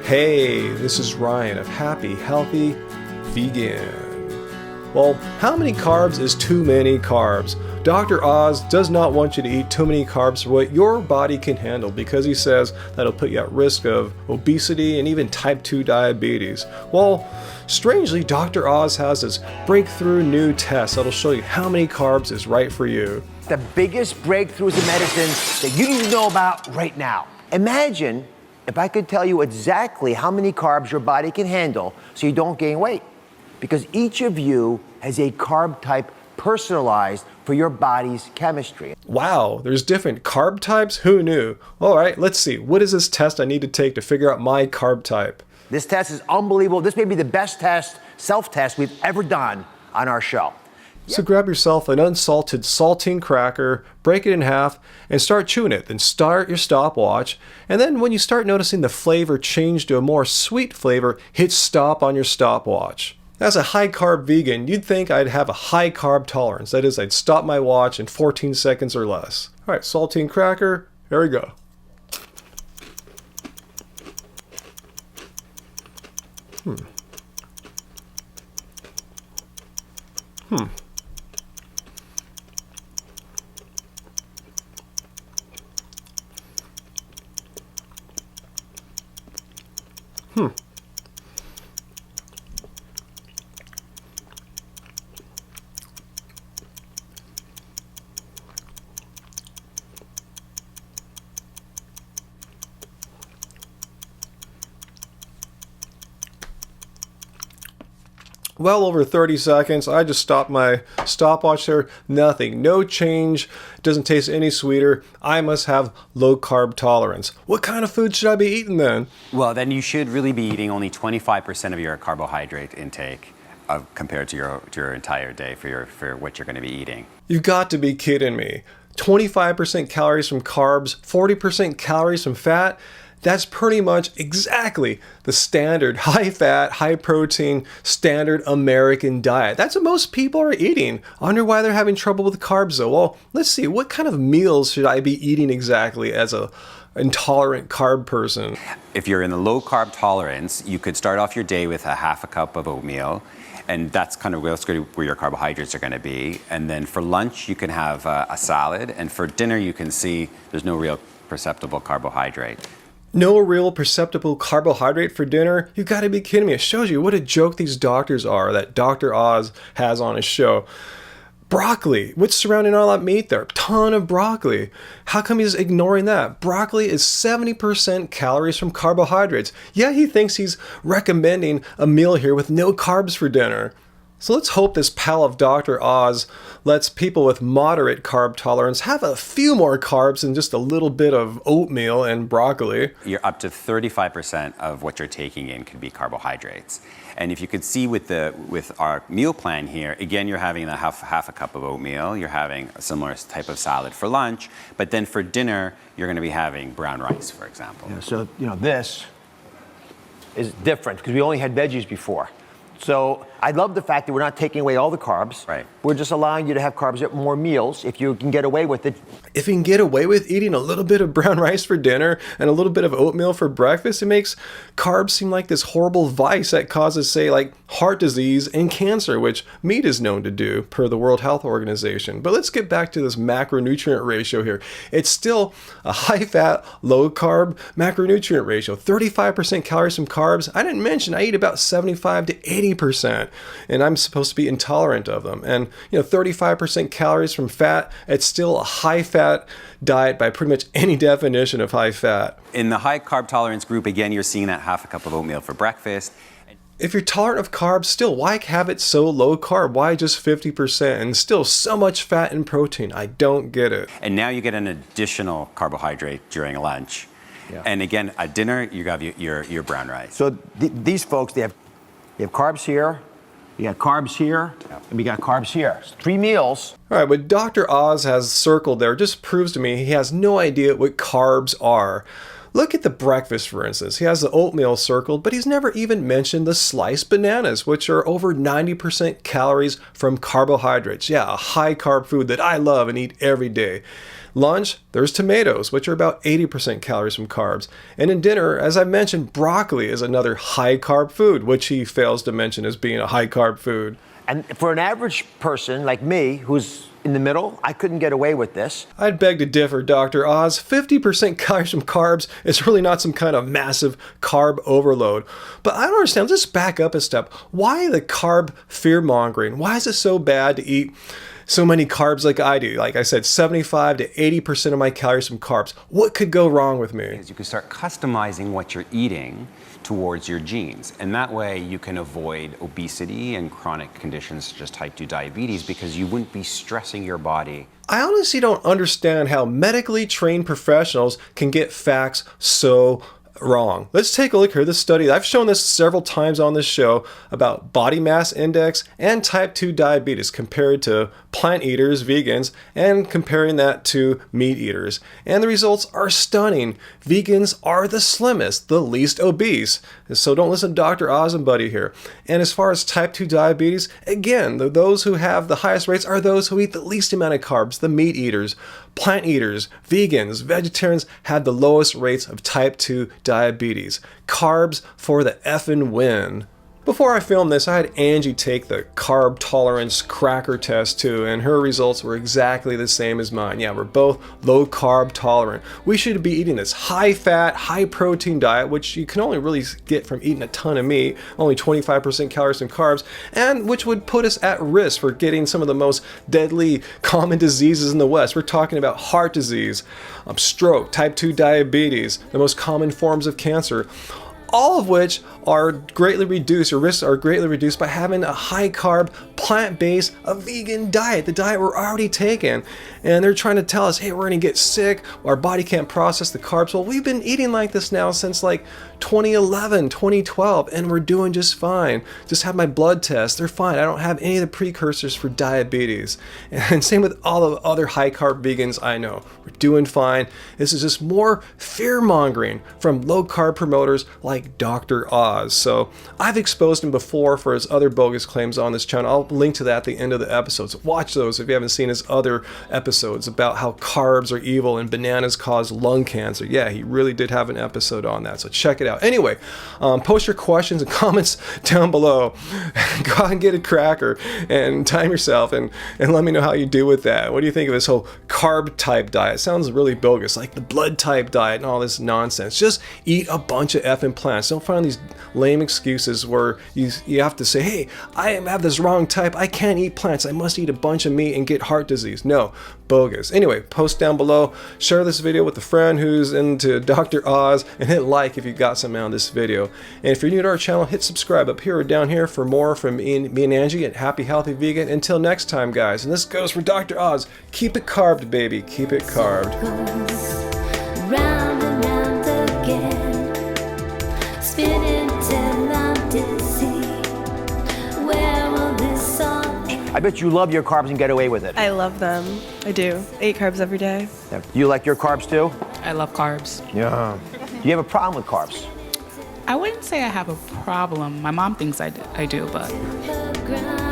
Hey, this is Ryan of Happy Healthy Vegan. Well, how many carbs is too many carbs? Dr. Oz does not want you to eat too many carbs for what your body can handle because he says that'll put you at risk of obesity and even type 2 diabetes. Well, strangely, Dr. Oz has this breakthrough new test that'll show you how many carbs is right for you. The biggest breakthroughs in medicine that you need to know about right now. Imagine if I could tell you exactly how many carbs your body can handle so you don't gain weight. Because each of you has a carb type personalized for your body's chemistry. Wow, there's different carb types? Who knew? All right, let's see. What is this test I need to take to figure out my carb type? This test is unbelievable. This may be the best test, self-test we've ever done on our show. So grab yourself an unsalted saltine cracker, break it in half, and start chewing it. Then start your stopwatch. And then when you start noticing the flavor change to a more sweet flavor, hit stop on your stopwatch. As a high-carb vegan, you'd think I'd have a high-carb tolerance. That is, I'd stop my watch in 14 seconds or less. All right, saltine cracker, here we go. Well over 30 seconds. I just stopped my stopwatch there. Nothing. No change. Doesn't taste any sweeter. I must have low carb tolerance. What kind of food should I be eating then? Well, then you should really be eating only 25% of your carbohydrate intake compared to your entire day for what you're going to be eating. You've got to be kidding me. 25% calories from carbs, 40% calories from fat. That's pretty much exactly the standard high-fat, high-protein, standard American diet. That's what most people are eating. I wonder why they're having trouble with carbs though. Well, let's see. What kind of meals should I be eating exactly as a intolerant carb person? If you're in the low carb tolerance, you could start off your day with a half a cup of oatmeal. And that's kind of where your carbohydrates are going to be. And then for lunch, you can have a salad. And for dinner, you can see there's no real perceptible carbohydrate. No real perceptible carbohydrate for dinner? You gotta be kidding me. It shows you what a joke these doctors are that Dr. Oz has on his show. Broccoli. What's surrounding all that meat there? Ton of broccoli. How come he's ignoring that? Broccoli is 70% calories from carbohydrates. Yeah, he thinks he's recommending a meal here with no carbs for dinner. So let's hope this pal of Dr. Oz lets people with moderate carb tolerance have a few more carbs than just a little bit of oatmeal and broccoli. You're up to 35% of what you're taking in could be carbohydrates. And if you could see with our meal plan here, again, you're having half a cup of oatmeal, you're having a similar type of salad for lunch, but then for dinner, you're going to be having brown rice, for example. Yeah, so, this is different because we only had veggies before. So I love the fact that we're not taking away all the carbs. Right. We're just allowing you to have carbs at more meals if you can get away with it. If you can get away with eating a little bit of brown rice for dinner and a little bit of oatmeal for breakfast, it makes carbs seem like this horrible vice that causes, say, like heart disease and cancer, which meat is known to do per the World Health Organization. But let's get back to this macronutrient ratio here. It's still a high-fat, low-carb macronutrient ratio. 35% calories from carbs. I didn't mention I eat about 75 to 80%, and I'm supposed to be intolerant of them. And 35% calories from fat. It's still a high-fat diet by pretty much any definition of high fat. In the high carb tolerance group, again, you're seeing that half a cup of oatmeal for breakfast. If you're tolerant of carbs, still, why have it so low carb? Why just 50% and still so much fat and protein? I don't get it. And now you get an additional carbohydrate during lunch. Yeah. And again, at dinner, you have your brown rice. So these folks, they have carbs here, you got carbs here, and we got carbs here. So 3 meals. All right, what Dr. Oz has circled there just proves to me he has no idea what carbs are. Look at the breakfast, for instance. He has the oatmeal circled, but he's never even mentioned the sliced bananas, which are over 90% calories from carbohydrates. Yeah, a high carb food that I love and eat every day. Lunch, there's tomatoes, which are about 80% calories from carbs. And in dinner, as I mentioned, broccoli is another high carb food, which he fails to mention as being a high carb food. And for an average person like me, who's in the middle, I couldn't get away with this. I'd beg to differ, Dr. Oz. 50% calories from carbs is really not some kind of massive carb overload. But I don't understand. Let's back up a step. Why the carb fear-mongering? Why is it so bad to eat so many carbs like I do? Like I said, 75 to 80% of my calories from carbs. What could go wrong with me? You can start customizing what you're eating towards your genes. And that way you can avoid obesity and chronic conditions such as type 2 diabetes because you wouldn't be stressing your body. I honestly don't understand how medically trained professionals can get facts so wrong. Let's take a look here. This study, I've shown this several times on this show about body mass index and type 2 diabetes compared to plant eaters, vegans, and comparing that to meat eaters. And the results are stunning. Vegans are the slimmest, the least obese. So don't listen to Dr. Oz and Buddy here. And as far as type 2 diabetes, again, those who have the highest rates are those who eat the least amount of carbs, the meat eaters. Plant eaters, vegans, vegetarians have the lowest rates of type 2 diabetes. Carbs for the effing win. Before I filmed this, I had Angie take the carb tolerance cracker test too, and her results were exactly the same as mine. Yeah, we're both low carb tolerant. We should be eating this high fat, high protein diet, which you can only really get from eating a ton of meat, only 25% calories and carbs, and which would put us at risk for getting some of the most deadly common diseases in the West. We're talking about heart disease, stroke, type 2 diabetes, the most common forms of cancer. All of which are greatly reduced, or risks are greatly reduced by having a high carb, plant-based, a vegan diet, the diet we're already taking. And they're trying to tell us, hey, we're gonna get sick, our body can't process the carbs. Well, we've been eating like this now since like 2011, 2012, and we're doing just fine. Just have my blood test, they're fine. I don't have any of the precursors for diabetes. And same with all the other high carb vegans I know. We're doing fine. This is just more fear mongering from low carb promoters like Dr. Oz. So I've exposed him before for his other bogus claims on this channel. I'll link to that at the end of the episodes. Watch those if you haven't seen his other episodes about how carbs are evil and bananas cause lung cancer. Yeah, he really did have an episode on that, so check it out. Anyway, post your questions and comments down below. Go out and get a cracker and time yourself and let me know how you do with that. What do you think of this whole carb type diet? It sounds really bogus, like the blood type diet and all this nonsense. Just eat a bunch of effing plants. Don't find these lame excuses where you have to say, hey, I have this wrong type, I can't eat plants, I must eat a bunch of meat and get heart disease. No, bogus. Anyway, post down below, share this video with a friend who's into Dr. Oz, and hit like if you got something out of this video. And if you're new to our channel, hit subscribe up here or down here for more from me and Angie at Happy Healthy Vegan. Until next time, guys, and this goes for Dr. Oz, keep it carbed, baby, keep it carved. Round and round again, spinning till I'm dizzy. Where will this all end? I bet you love your carbs and get away with it. I love them. I do. I eat carbs every day. Yeah. Do you like your carbs too? I love carbs. Yeah. Do you have a problem with carbs? I wouldn't say I have a problem. My mom thinks I do, but The ground.